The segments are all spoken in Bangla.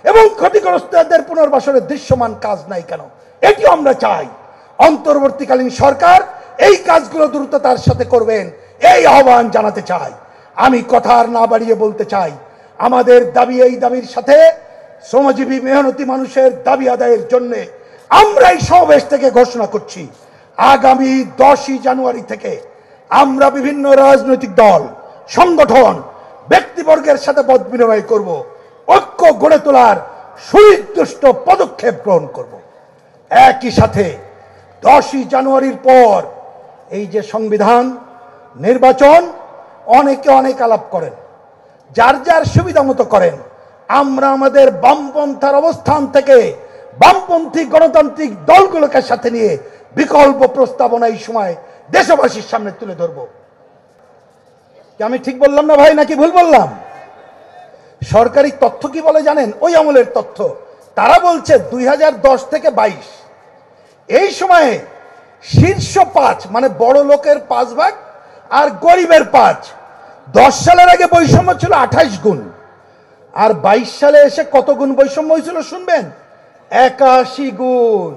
এবং ক্ষতিগ্রস্তদের পুনর্বাসনের দৃশ্যমান কাজ নাই কেন, এটিও আমরা চাই। অন্তর্বর্তীকালীন সরকার এই কাজগুলো দ্রুততার সাথে করবেন, এই আহ্বান জানাতে চাই। আমি কথা আর না বাড়িয়ে বলতে চাই, আমাদের দাবি, এই দাবির সাথে শ্রমজীবী মেহনতি মানুষের দাবি আদায়ের জন্য আমরা এই সমাবেশ থেকে ঘোষণা করছি, আগামী 10ই জানুয়ারি থেকে আমরা বিভিন্ন রাজনৈতিক দল, সংগঠন, ব্যক্তিবর্গের সাথে মত বিনিময় করব, ঐক্য গড়ে তোলার সুনির্দিষ্ট পদক্ষেপ গ্রহণ করব। একই সাথে 10ই জানুয়ারির পর এই যে সংবিধান, নির্বাচন, অনেকে অনেক আলাপ করেন, যার যার সুবিধা মতো করেন। আমরা আমাদের বামপন্থার অবস্থান থেকে বামপন্থী গণতান্ত্রিক দলগুলোকে সাথে নিয়ে বিকল্প প্রস্তাবনা এই সময় দেশবাসীর সামনে তুলে ধরব। আমি ঠিক বললাম না ভাই, নাকি ভুল বললাম? সরকারি তথ্য কি বলে জানেন? ওই আমলের তথ্য। তারা বলছে 2010 থেকে 22 এই সময়ে শীর্ষ 5 মানে বড় লোকের 5 ভাগ আর গরিবের 5। 10 সালের আগে বৈষম্য ছিল 28 গুণ, আর 22 সালে এসে কত গুণ বৈষম্য হয়েছিল শুনবেন? 81 গুণ।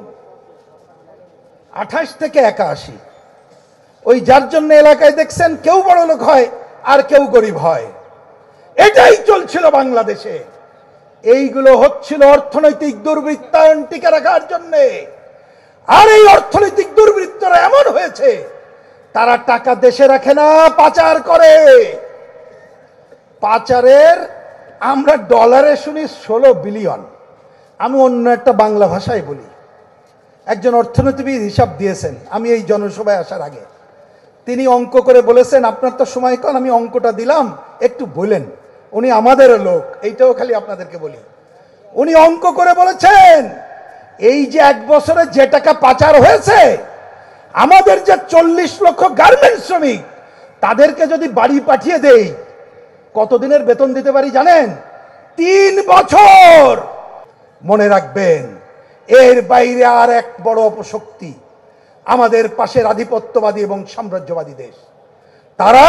28 থেকে 81। ওই যার জন্য এলাকায় দেখছেন কেউ বড় লোক হয় আর কেউ গরিব হয়, এটাই চলছিল বাংলাদেশে। এইগুলো হচ্ছিল অর্থনৈতিক দুর্বৃত্তায়ন টিকে রাখার জন্য। আর এই অর্থনৈতিক দুর্বৃত্তরা এমন হয়েছে, তারা টাকা দেশে রাখে না, পাচার করে। পাচারের আমরা ডলারে শুনি 16 বিলিয়ন। আমি অন্য একটা বাংলা ভাষায় বলি। একজন অর্থনীতিবিদ হিসাব দিয়েছেন আমি এই জনসভায় আসার আগে। তিনি অঙ্ক করে বলেছেন, আপনার তো সময় কম, আমি অঙ্কটা দিলাম, একটু বলেন। উনি আমাদের লোক, এইটাও খালি আপনাদেরকে বলি। উনি অঙ্ক করে বলেছেন, এই যে 1 বছরে যে টাকা পাচার হয়েছে, আমাদের যে 40 লক্ষ গার্মেন্টস শ্রমিক, তাদেরকে যদি বাড়ি পাঠিয়ে দেই, কতদিনের বেতন দিতে পারি জানেন? 3 বছর। মনে রাখবেন, এর বাইরে আর এক বড় অপশক্তি আমাদের পাশের আধিপত্যবাদী এবং সাম্রাজ্যবাদী দেশ। তারা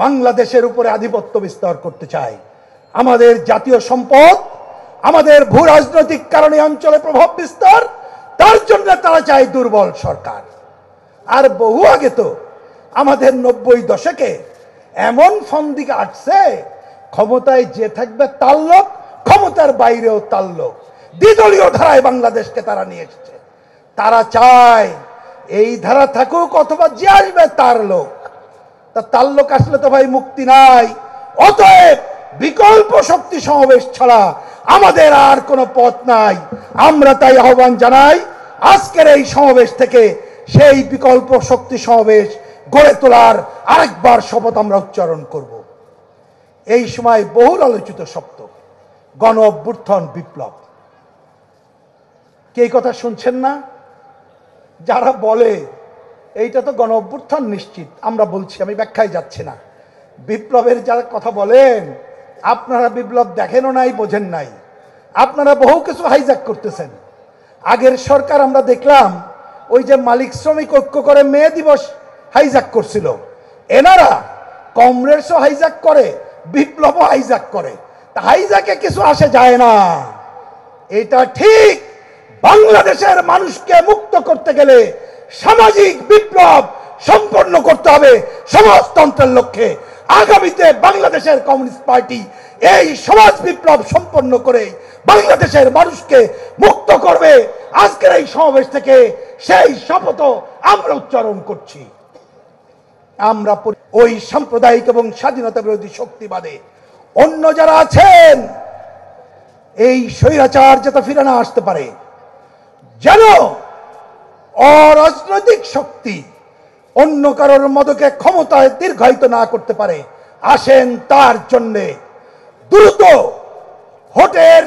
বাংলাদেশের উপরে আধিপত্য বিস্তার করতে চায়। আমাদের জাতীয় সম্পদ, আমাদের ভূ রাজনৈতিক কারণে অঞ্চলে প্রভাব বিস্তার, তার জন্য তারা চায় দুর্বল সরকার। আর বহু আগে তো আমাদের 90 দশকে এমন ফন্দি কাটছে, ক্ষমতায় যে থাকবে তার লোক, ক্ষমতার বাইরেও তার লোক। দ্বিদলীয় ধারায় বাংলাদেশকে তারা নিয়ে এসেছে। তারা চায় এই ধারা থাকুক অথবা যে আসবে তার লোক। তা তার লোক আসলে তো ভাই মুক্তি নাই। অতএব বিকল্প শক্তি সমাবেশ ছাড়া আমাদের আর কোনো পথ নাই। আমরা তাই আহ্বান জানাই, আজকের এই সমাবেশ থেকে সেই বিকল্প শক্তি সমাবেশ গড়ে তোলার আরেকবার শপথ আমরা উচ্চারণ করব। এই সময় বহুল আলোচিত শব্দ গণ অভ্যুত্থান, বিপ্লব। কে কথা শুনছেন না? যারা বলে এইটা তো গণ অভ্যুত্থান নিশ্চিত, আমরা বলছি, আমি ব্যাখ্যায় যাচ্ছি না। বিপ্লবের যারা কথা বলেন, আপনারা বিপ্লব দেখেনও নাই, বোঝেন নাই। আপনারা বহু কিছু হাইজ্যাক করতেছেন। আগের সরকার আমরা দেখলাম ওই যে মালিক শ্রমিক ঐক্য করে মে দিবস হাইজ্যাক করছিল। এনারা কমরেডসও হাইজ্যাক করে, বিপ্লবও হাইজ্যাক করে। তা হাইজ্যাকে কিছু আসে যায় না। এটা ঠিক। বাংলাদেশের মানুষকে মুক্ত করতে গেলে সামাজিক বিপ্লব সম্পন্ন করতে হবে সমাজতন্ত্রের লক্ষ্যে। আগামীতে বাংলাদেশের কমিউনিস্ট পার্টি এই সমাজ বিপ্লব সম্পন্ন করে বাংলাদেশের মানুষকে মুক্ত করবে। আজকের এই সমাবেশ থেকে সেই শপথ আমরা উচ্চারণ করছি। আমরা ওই সাম্প্রদায়িক এবং স্বাধীনতা বিরোধী শক্তিবাদে অন্য যারা আছেন, এই স্বৈরাচার যাতে ফিরে না আসতে পারে, যেন অরাজনৈতিক শক্তি অন্য কারোর মদকে ক্ষমতায় দীর্ঘায়িত না করতে পারে, আসেন তার জন্যে দ্রুত ভোটের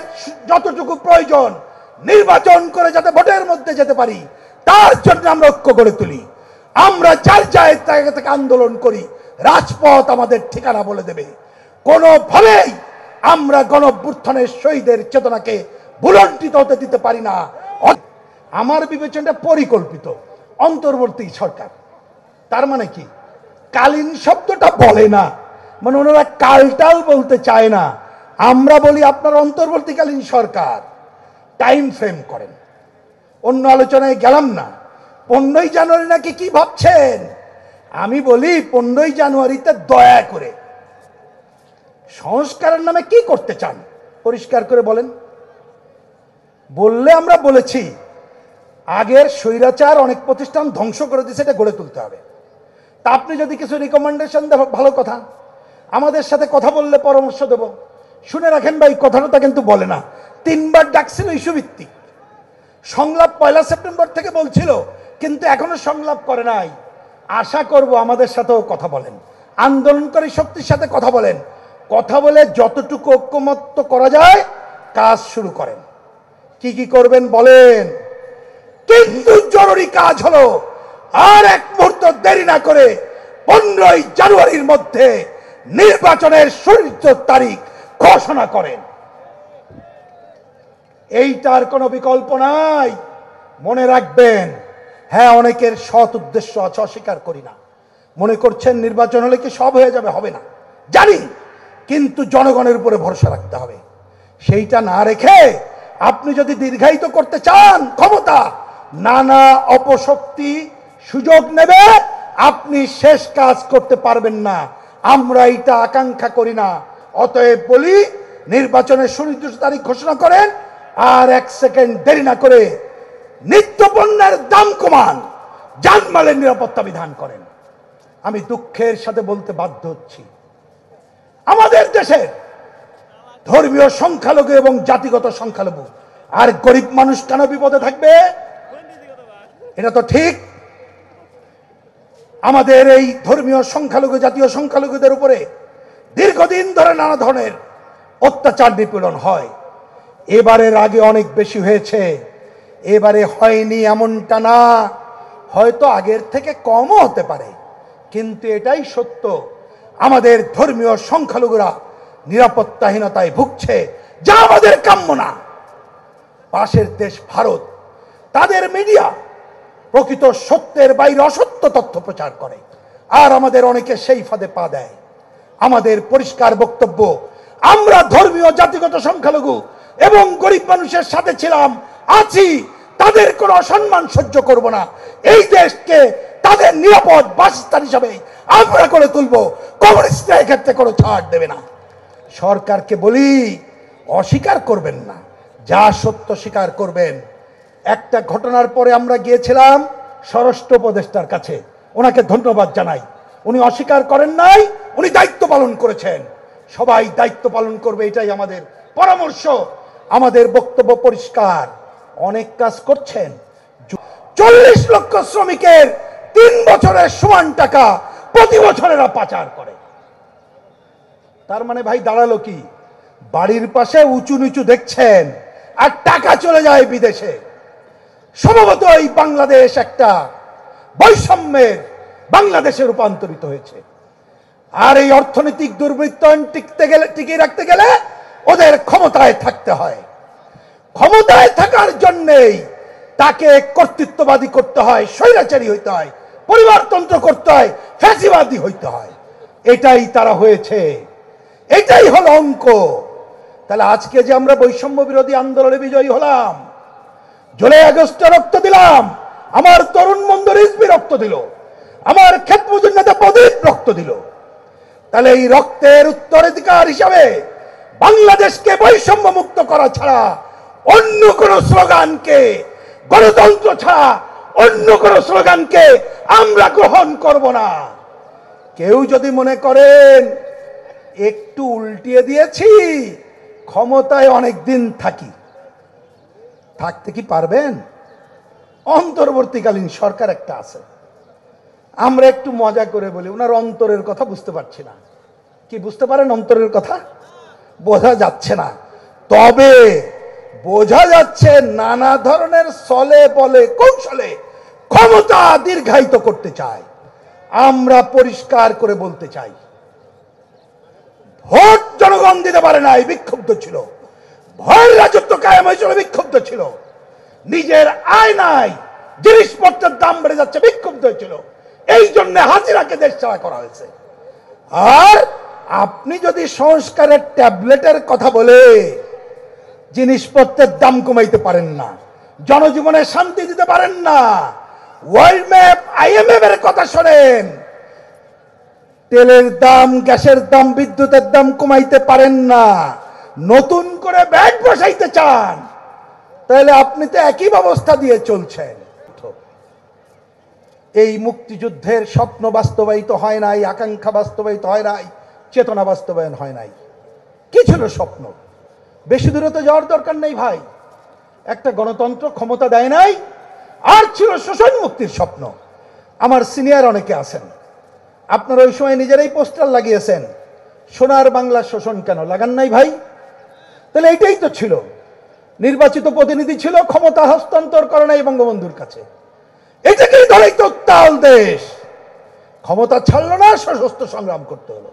যতটুকু প্রয়োজন নির্বাচন করে যাতে ভোটের মধ্যে যেতে পারি, তার জন্য আমরা ঐক্য গড়ে তুলি। আমরা যার জায়গা থেকে আন্দোলন করি, রাজপথ আমাদের ঠিকানা বলে দেবে। কোনোভাবেই আমরা গণঅভ্যুত্থানের শহীদের চেতনাকে ভুলণ্ঠিত হতে দিতে পারি না। আমার বিবেচনাটা পরিকল্পিত অন্তর্বর্তী সরকার। তার মানে কি, কালীন শব্দটা বলে না, মানে ওনারা কালটাল বলতে চায় না। আমরা বলি আপনার অন্তর্বর্তীকালীন সরকার টাইম ফ্রেম করেন। অন্য আলোচনায় গেলাম না। 15ই জানুয়ারি নাকি কি ভাবছেন? আমি বলি 15ই জানুয়ারিতে দয়া করে সংস্কারের নামে কি করতে চান পরিষ্কার করে বলেন। বললে আমরা বলেছি আগের স্বৈরাচার অনেক প্রতিষ্ঠান ধ্বংস করে দিয়েছে, এটা গড়ে তুলতে হবে। তা আপনি যদি কিছু রিকমেন্ডেশন দেন ভালো কথা, আমাদের সাথে কথা বললে পরামর্শ দেব। শুনে রাখেন ভাই, কথাটা কিন্তু বলে না। 3বার ডাকছিল ইস্যু ভিত্তিক সংলাপ, 1 সেপ্টেম্বর থেকে বলছিল, কিন্তু এখনো সংলাপ করে নাই। আশা করব আমাদের সাথেও কথা বলেন, আন্দোলনকারী শক্তির সাথে কথা বলেন, কথা বলে যতটুকু ঐক্যমত্য করা যায় কাজ শুরু করেন। কি কি করবেন বলেন। কিন্তু জরুরি কাজ হলো আর এক মুহূর্ত দেরি না করে 15ই জানুয়ারির মধ্যে নির্বাচনের সুনির্দিষ্ট তারিখ ঘোষণা করেন। এইটার কোনো বিকল্প নাই। মনে রাখবেন, হ্যাঁ অনেকের সৎ উদ্দেশ্য আছে, অস্বীকার করি না। মনে করছেন নির্বাচন হলে কি সব হয়ে যাবে? হবে না জানি, কিন্তু জনগণের উপরে ভরসা রাখতে হবে। সেইটা না রেখে আপনি যদি দীর্ঘায়িত করতে চান ক্ষমতা, নানা অপশক্তি সুযোগ নেবে, আপনি শেষ কাজ করতে পারবেন না। আমরা এটা আকাঙ্ক্ষা করি না। অতএব বলি, নির্বাচনের সুনির্দিষ্ট তারিখ ঘোষণা করেন, আর 1 সেকেন্ড দেরি না করে নিত্যপণ্যের দাম কমান, জানমালের নিরাপত্তা বিধান করেন। আমি দুঃখের সাথে বলতে বাধ্য হচ্ছি, আমাদের দেশের ধর্মীয় সংখ্যালঘু এবং জাতিগত সংখ্যালঘু আর গরিব মানুষ কেন বিপদে থাকবে? এটা তো ঠিক। আমাদের এই ধর্মীয় সংখ্যালঘু, জাতীয় সংখ্যালঘুদের উপরে দীর্ঘদিন ধরে নানা ধরনের অত্যাচার নিপীড়ন হয়। এবারের আগে অনেক বেশি হয়েছে, এবারে হয়নি এমনটা না, হয়তো আগের থেকে কমও হতে পারে, কিন্তু এটাই সত্য, আমাদের ধর্মীয় সংখ্যালঘুরা নিরাপত্তাহীনতায় ভুগছে, যা আমাদের কাম্য না। পাশের দেশ ভারত, তাদের মিডিয়া প্রকৃত সত্যের বাইরে অসত্য তথ্য প্রচার করে, আর আমাদের অনেকে সেই ফাঁদে পা দেয়। আমাদের পরিষ্কার বক্তব্য, আমরা ধর্মীয় জাতিগত সংখ্যালঘু এবং গরিব মানুষের সাথে ছিলাম, আছি, তাদের কোনো অসম্মান সহ্য করব না। এই দেশকে তাদের নিরাপদ বাসস্থান হিসাবে আমরা করে তুলব। কমিউনিস্টরা এক্ষেত্রে কোনো ছাড় দেবে না। সরকারকে বলি, অস্বীকার করবেন না, যা সত্য স্বীকার করবেন। একটা ঘটনার পরে আমরা গিয়েছিলাম স্বরাষ্ট্র উপদেষ্টার কাছে, ওনাকে ধন্যবাদ জানাই। উনি অস্বীকার করেন নাই, উনি দায়িত্ব পালন করেছেন। সবাই দায়িত্ব পালন করবে, এটাই আমাদের পরামর্শ। আমাদের বক্তব্য পরিষ্কার, অনেক কাজ করছেন। 40 লক্ষ শ্রমিকের 3 বছরের সমান টাকা প্রতি বছরেরা পাচার করে। তার মানে ভাই দাঁড়ালো কি? বাড়ির পাশে উঁচু নিচু দেখছেন, আর টাকা চলে যায় বিদেশে। সম্ভবত এই বাংলাদেশ একটা বৈষম্যের বাংলাদেশে রূপান্তরিত হয়েছে। আর এই অর্থনৈতিক দুর্বৃত্তায়ন টিকিয়ে রাখতে গেলে ওদের ক্ষমতায় থাকতে হয়। ক্ষমতায় থাকার জন্যেই তাকে কর্তৃত্ববাদী করতে হয়, স্বৈরাচারী হইতে হয়, পরিবারতন্ত্র করতে হয়, ফ্যাসিবাদী হইতে হয়। এটাই তারা হয়েছে, এটাই হলো অঙ্ক। তাহলে আজকে যে আমরা বৈষম্য বিরোধী আন্দোলনে বিজয়ী হলাম, জুলাই আগস্টে রক্ত দিলাম, আমার তরুণ বন্ধু রিজভী রক্ত দিল, আমার ক্ষেত মজুর নেতা প্রদীপ রক্ত দিল, তাহলে এই রক্তের উত্তরাধিকার হিসাবে বাংলাদেশকে বৈষম্য মুক্ত করা ছাড়া অন্য কোন স্লোগানকে, গণতন্ত্র ছাড়া অন্য কোন স্লোগানকে আমরা গ্রহণ করব না। কেউ যদি মনে করেন একটু উল্টিয়ে দিয়েছি, ক্ষমতায় অনেক দিন থাকতে কি পারবেন? অন্তর্বর্তীকালীন সরকার একটা আছে, আমরা একটু মজা করে বলি ওনার অন্তরের কথা বুঝতে পারছি না। কি বুঝতে পারেন অন্তরের কথা? বোঝা যাচ্ছে না। তবে বোঝা যাচ্ছে নানা ধরনের ছলে বলে কৌশলে ক্ষমতা দীর্ঘায়িত করতে চায়। আমরা পরিষ্কার করে বলতে চাই, ভোট জনগণ দিতে পারে নাই, বিক্ষুব্ধ ছিল। ভয়ের রাজত্ব কায়েম হয়েছিল, বিক্ষুব্ধ ছিল। নিজের আয় নাই, জিনিসপত্রের দাম বেড়ে যাচ্ছে, বিক্ষুব্ধ হয়েছিল। এই জন্য হাজিরাকে দেশ ছাড়া করা হয়েছে। আর আপনি যদি সংস্কারের ট্যাবলেটের কথা বলে জিনিসপত্রের দাম কমাইতে পারেন না, জনজীবনে শান্তি দিতে পারেন না, ওয়ার্ল্ড ম্যাপ IMF এর কথা শোনেন, তেলের দাম, গ্যাসের দাম, বিদ্যুতের দাম কমাইতে পারেন না, নতুন করে ব্যাট বসাইতে চান, তাহলে আপনি তো একই ব্যবস্থা দিয়ে চলছেন। এই মুক্তিযুদ্ধের স্বপ্ন বাস্তবায়িত হয় নাই, আকাঙ্ক্ষা বাস্তবায়িত হয় নাই, চেতনা বাস্তবায়ন হয় নাই। কি ছিল স্বপ্ন? বেশি দূরে তো যাওয়ার দরকার নেই ভাই, একটা গণতন্ত্র ক্ষমতা দেয় নাই, আর ছিল শোষণ মুক্তির স্বপ্ন। আমার সিনিয়র অনেকে আছেন, আপনারা ওই সময় নিজেরাই পোস্টার লাগিয়েছেন, সোনার বাংলা শোষণ কেন, লাগান নাই ভাই? তাহলে এইটাই তো ছিল। নির্বাচিত প্রতিনিধি ছিল, ক্ষমতা হস্তান্তর করে নাই বঙ্গবন্ধুর কাছে, এটাকেই ধরেই তো উত্তাল দেশ। ক্ষমতা ছাড়লো না, সশস্ত্র সংগ্রাম করতে হলো।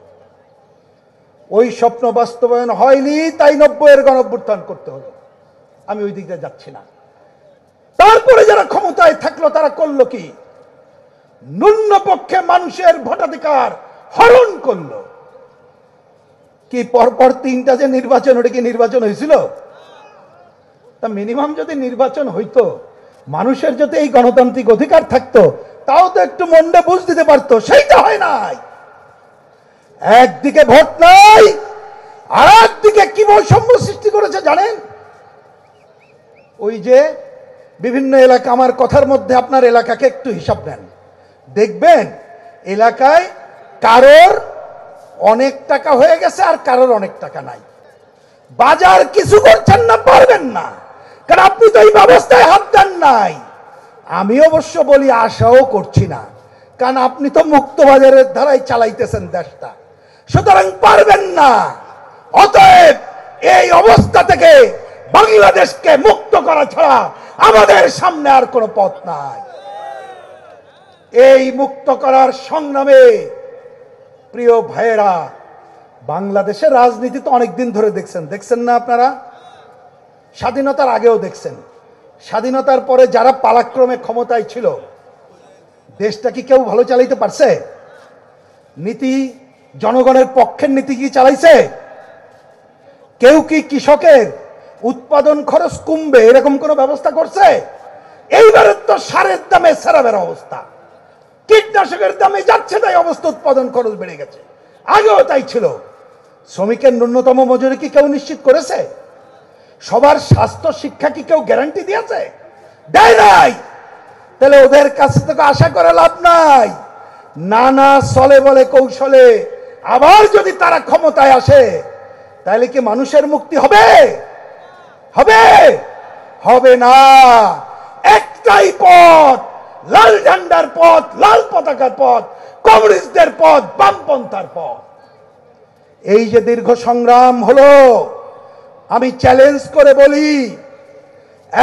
ওই স্বপ্ন বাস্তবায়ন হয়নি, তাই 90-এর গণঅভ্যুত্থান করতে হলো। আমি ওই দিকে যাচ্ছি না। তারপরে যারা ক্ষমতায় থাকলো তারা করলো কি? ন্যূন পক্ষে মানুষের ভোটাধিকার হরণ করলো। কি পরপর 3টা যে নির্বাচন, ওটা কি নির্বাচন হয়েছিল? তা মিনিমাম যদি নির্বাচন হইতো, মানুষের যদি এই গণতান্ত্রিক অধিকার থাকতো, তাও তো একটু মনটা বুঝ দিতে পারতো। সেইটা হয় নাই। একদিকে ভোট নাই, আর একদিকে কি বৈষম্য সৃষ্টি করেছে জানেন? ওই যে বিভিন্ন এলাকা, আমার কথার মধ্যে আপনার এলাকাকে একটু হিসাব নেন, দেখবেন এলাকায় কারোর অনেক টাকা হয়ে গেছে আর কারোর অনেক টাকা নাই। বাজার কিছু করছেন না, পারবেন না, কারণ আপনি তো এই ব্যবস্থায় হাত দেন নাই। আমি অবশ্য বলি আশাও করছি না, কারণ আপনি তো মুক্ত বাজারের ধারাই চালাইতেছেন দেশটা, সুতরাং পারবেন না। অতএব এই অবস্থা থেকে বাংলাদেশকে মুক্ত করা ছাড়া আমাদের সামনে আর কোনো পথ নাই। এই মুক্ত করার সংগ্রামে প্রিয় ভাইয়েরা, বাংলাদেশের রাজনীতি তো অনেকদিন ধরে দেখছেন না আপনারা? স্বাধীনতার আগেও দেখছেন, স্বাধীনতার পরে যারা পালাক্রমে ক্ষমতায় ছিল, দেশটা কি কেউ ভালো চালাইতে পারছে? নীতি, জনগণের পক্ষের নীতি কি চালাইছে? কেউ কি কৃষকের উৎপাদন খরচ কমবে এরকম কোন ব্যবস্থা করছে? এইবারের তো সারের দামে সেরাবের অবস্থা, কীটনাশকের দামে যাচ্ছে তাই অবস্থা, উৎপাদন খরচ বেড়ে গেছে, আগেও তাই ছিল। শ্রমিকের ন্যূনতম মজুরি কি কেউ নিশ্চিত করেছে? সবার স্বাস্থ্য শিক্ষা কি কেউ গ্যারান্টি দিয়েছে? দেয় নাই। তাহলে ওদের কাছ থেকে আশা করে লাভ নাই। নানা চলে বলে কৌশলে আবার যদি তারা ক্ষমতায় আসে, তাহলে কি মানুষের মুক্তি হবে? হবে? হবে না। একটাই পথ, লাল ঝান্ডার পথ, লাল পতাকার পথ, কমিউনিস্টদের পথ, বামপন্থার পথ। এই যে দীর্ঘ সংগ্রাম হলো, আমি চ্যালেঞ্জ করে বলি,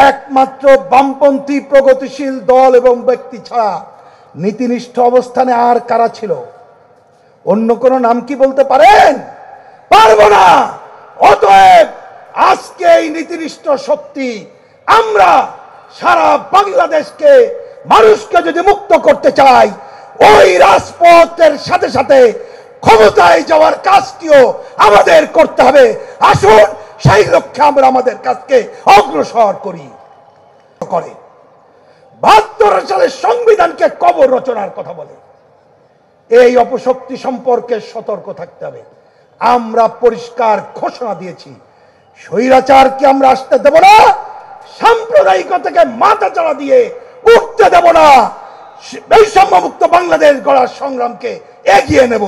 একমাত্র বামপন্থী প্রগতিশীল দল এবং ব্যক্তি ছাড়া নীতিনিষ্ঠ অবস্থানে আর কারা ছিল? অন্য কোন নাম কি বলতে পারেন? পারবো না। অতএব আজকে এই নীতিনিষ্ঠ শক্তি, আমরা সারা বাংলাদেশকে, মানুষকে যদি মুক্ত করতে চাই, ওই রাজপথের সাথে সাথে ক্ষমতায় যাওয়ার কাজটিও আমাদের করতে হবে। আসুন সেই লক্ষ্যে আমরা আমাদের কাজকে অগ্রসর করি। 72 সালের সংবিধানকে কবর রচনার কথা বলে, এই অপশক্তি সম্পর্কে সতর্ক থাকতে হবে। আমরা পরিষ্কার ঘোষণা দিয়েছি, স্বৈরাচারকে আমরা আসতে দেব না, সাম্প্রদায়িকতাকে মাথা চাড়া দিয়ে উঠতে দেব না, বৈষম্য মুক্ত বাংলাদেশ গড়ার সংগ্রামকে এগিয়ে নেব।